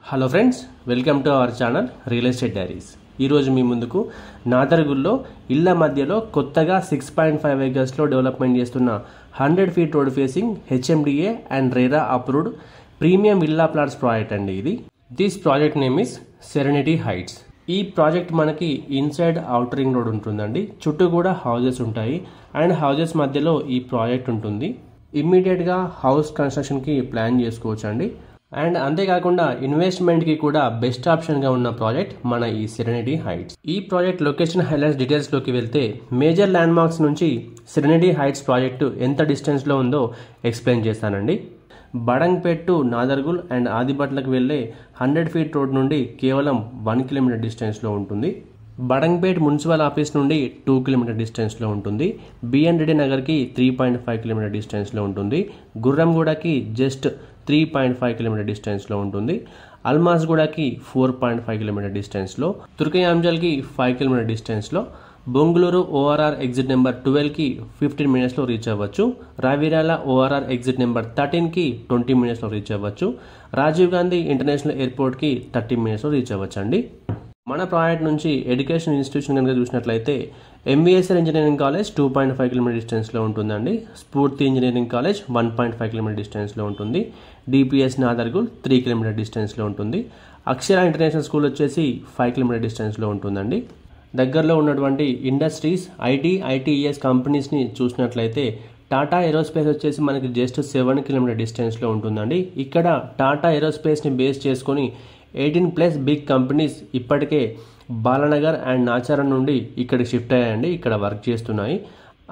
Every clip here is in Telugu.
Hello friends, welcome to our channel real estate diaries. ఈరోజు మీ ముందుకు నాదర్గుల్లో ఇళ్ల మధ్యలో కొత్తగా 6.5 ఏకర్స్లో డెవలప్మెంట్ చేస్తున్న 100 feet road facing HMDA and RERA approved premium villa plots project అండి ఇది. This project name is serenity heights. ఈ ప్రాజెక్ట్ మనకి ఇన్సైడ్ అవుటర్ రింగ్ రోడ్ ఉంటుందండి. చుట్టూ కూడా హౌజెస్ ఉంటాయి అండ్ హౌజెస్ మధ్యలో ఈ ప్రాజెక్ట్ ఉంటుంది. ఇమ్మీడియట్గా హౌస్ కన్స్ట్రక్షన్కి ప్లాన్ చేసుకోవచ్చు అండి. అండ్ అంతేకాకుండా ఇన్వెస్ట్మెంట్కి కూడా బెస్ట్ ఆప్షన్గా ఉన్న ప్రాజెక్ట్ మన ఈ సెరెనిటీ హైట్స్. ఈ ప్రాజెక్ట్ లొకేషన్ హైలైట్స్ డీటెయిల్స్లోకి వెళ్తే మేజర్ ల్యాండ్ మార్క్స్ నుంచి సెరెనిటీ హైట్స్ ప్రాజెక్టు ఎంత డిస్టెన్స్లో ఉందో ఎక్స్ప్లెయిన్ చేస్తానండి. బడంగ్పేట్ టు నాదర్గుల్ అండ్ ఆదిబట్లకు వెళ్ళే 100 ఫీట్ రోడ్ నుండి కేవలం 1 కిలోమీటర్ డిస్టెన్స్లో ఉంటుంది. బడంగ్పేట్ మున్సిపల్ ఆఫీస్ నుండి 2 కిలోమీటర్ డిస్టెన్స్లో ఉంటుంది. బిఎన్ రెడ్డి నగర్కి 3.5 కిలోమీటర్ డిస్టెన్స్లో ఉంటుంది. గుర్రంగూడకి జస్ట్ 3.5 కిలోమీటర్ డిస్టెన్స్లో ఉంటుంది. అల్మాస్గూడకి 4.5 కిలోమీటర్ డిస్టెన్స్లో, తుర్కయాంజల్కి 5 కిలోమీటర్ డిస్టెన్స్లో, బొంగుళూరు ఓఆర్ఆర్ ఎగ్జిట్ నెంబర్ 12కి 15 మినిట్స్లో రీచ్ అవ్వచ్చు. రావిరాల ఓఆర్ఆర్ ఎగ్జిట్ నెంబర్ 13కి 20 మినిట్స్లో రీచ్ అవ్వచ్చు. రాజీవ్ గాంధీ ఇంటర్నేషనల్ ఎయిర్పోర్ట్కి 30 మినిట్స్లో రీచ్ అవ్వచ్చు అండి. మన ప్రాజెక్ట్ నుంచి ఎడ్యుకేషన్ ఇన్స్టిట్యూషన్ కనుక చూసినట్లయితే ఎంబీఎస్ఆర్ ఇంజనీరింగ్ కాలేజ్ 2.5 కిలోమీటర్ డిస్టెన్స్లో ఉంటుందండి. స్ఫూర్తి ఇంజనీరింగ్ కాలేజ్ 1.5 కిలోమీటర్ డిస్టెన్స్లో ఉంటుంది. డిపిఎస్ నాదర్గుల్ 3 కిలోమీటర్ డిస్టెన్స్లో ఉంటుంది. అక్షర ఇంటర్నేషనల్ స్కూల్ వచ్చేసి 5 కిలోమీటర్ డిస్టెన్స్లో ఉంటుందండి. దగ్గరలో ఉన్నటువంటి ఇండస్ట్రీస్, ఐటీఈఎస్ కంపెనీస్ని చూసినట్లయితే టాటా ఏరోస్పేస్ వచ్చేసి మనకి జస్ట్ 7 కిలోమీటర్ డిస్టెన్స్లో ఉంటుందండి. ఇక్కడ టాటా ఏరోస్పేస్ని బేస్ చేసుకొని 18+ బిగ్ కంపెనీస్ ఇప్పటికే బాలనగర్ అండ్ నాచారం నుండి ఇక్కడికి షిఫ్ట్ అయ్యాయండి. ఇక్కడ వర్క్ చేస్తున్నాయి.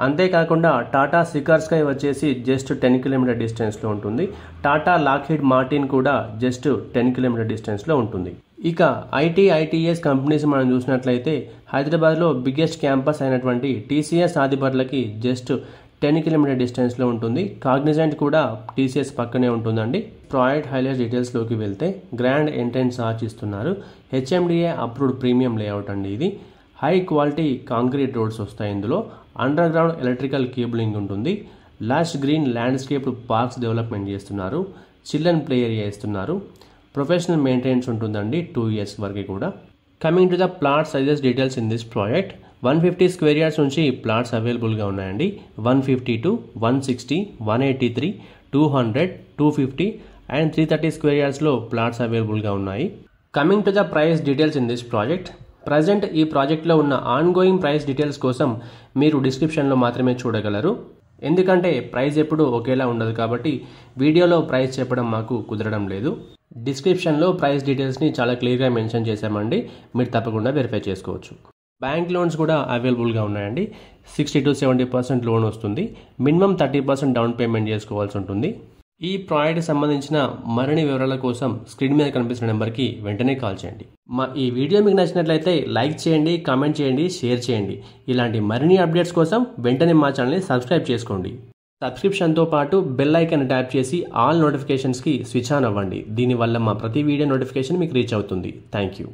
అంతేకాకుండా టాటా సికార్ స్కై వచ్చేసి జస్ట్ 10 కిలోమీటర్ డిస్టెన్స్లో ఉంటుంది. టాటా లాక్హీడ్ మార్టిన్ కూడా జస్ట్ 10 కిలోమీటర్ డిస్టెన్స్లో ఉంటుంది. ఇక ఐటీఎస్ కంపెనీస్ మనం చూసినట్లయితే హైదరాబాద్లో బిగ్గెస్ట్ క్యాంపస్ అయినటువంటి టీసీఎస్ ఆదిబట్లకి జస్ట్ 10 కిలోమీటర్ డిస్టెన్స్లో ఉంటుంది. కాగ్నిజెంట్ కూడా టీసీఎస్ పక్కనే ఉంటుందండి. ప్రాజెక్ట్ హైలైట్స్ డీటెయిల్స్లోకి వెళ్తే గ్రాండ్ ఎంట్రెన్స్ ఆర్చ్ ఇస్తున్నారు. హెచ్ఎండిఏ అప్రూవ్డ్ ప్రీమియం లేఅవుట్ అండి ఇది. హై క్వాలిటీ కాంక్రీట్ రోడ్స్ వస్తాయి. ఇందులో అండర్ గ్రౌండ్ ఎలక్ట్రికల్ కేబులింగ్ ఉంటుంది. Last green landscape parks development చేస్తున్నారు. చిల్డ్రన్ ప్లే ఏరియా ఇస్తున్నారు. ప్రొఫెషనల్ మెయింటెనెన్స్ ఉంటుందండి 2 years వరకు కూడా. Coming to the plot sizes details in this project, 150 square yards నుంచి ప్లాట్స్ అవైలబుల్గా ఉన్నాయండి. 152, 160, 183, 200, 250 అండ్ 330 స్క్వేర్ యార్డ్స్లో ప్లాట్స్ అవైలబుల్గా ఉన్నాయి. Coming to the price details in this project, present ఈ ప్రాజెక్ట్లో ఉన్న ఆన్గోయింగ్ ప్రైస్ డీటెయిల్స్ కోసం మీరు డిస్క్రిప్షన్లో మాత్రమే చూడగలరు. ఎందుకంటే ప్రైస్ ఎప్పుడు ఒకేలా ఉండదు కాబట్టి వీడియోలో ప్రైస్ చెప్పడం మాకు కుదరడం లేదు. డిస్క్రిప్షన్లో ప్రైస్ డీటెయిల్స్ని చాలా క్లియర్గా మెన్షన్ చేశామండి. మీరు తప్పకుండా వెరిఫై చేసుకోవచ్చు. బ్యాంక్ లోన్స్ కూడా అవైలబుల్గా ఉన్నాయండి. 60 to 70% లోన్ వస్తుంది. మినిమం 30% డౌన్ పేమెంట్ చేసుకోవాల్సి ఉంటుంది. ఈ ప్రాజెక్ట్కి సంబంధించిన మరిన్ని వివరాల కోసం స్క్రీన్ మీద కనిపిస్తున్న నెంబర్కి వెంటనే కాల్ చేయండి. మా ఈ వీడియో మీకు నచ్చినట్లయితే లైక్ చేయండి, కామెంట్ చేయండి, షేర్ చేయండి. ఇలాంటి మరిన్ని అప్డేట్స్ కోసం వెంటనే మా ఛానల్ని సబ్స్క్రైబ్ చేసుకోండి. సబ్స్క్రిప్షన్తో పాటు బెల్ ఐకాన్ ట్యాప్ చేసి ఆల్ నోటిఫికేషన్స్కి స్విచ్ ఆన్ అవ్వండి. దీనివల్ల మా ప్రతి వీడియో నోటిఫికేషన్ మీకు రీచ్ అవుతుంది. Thank you.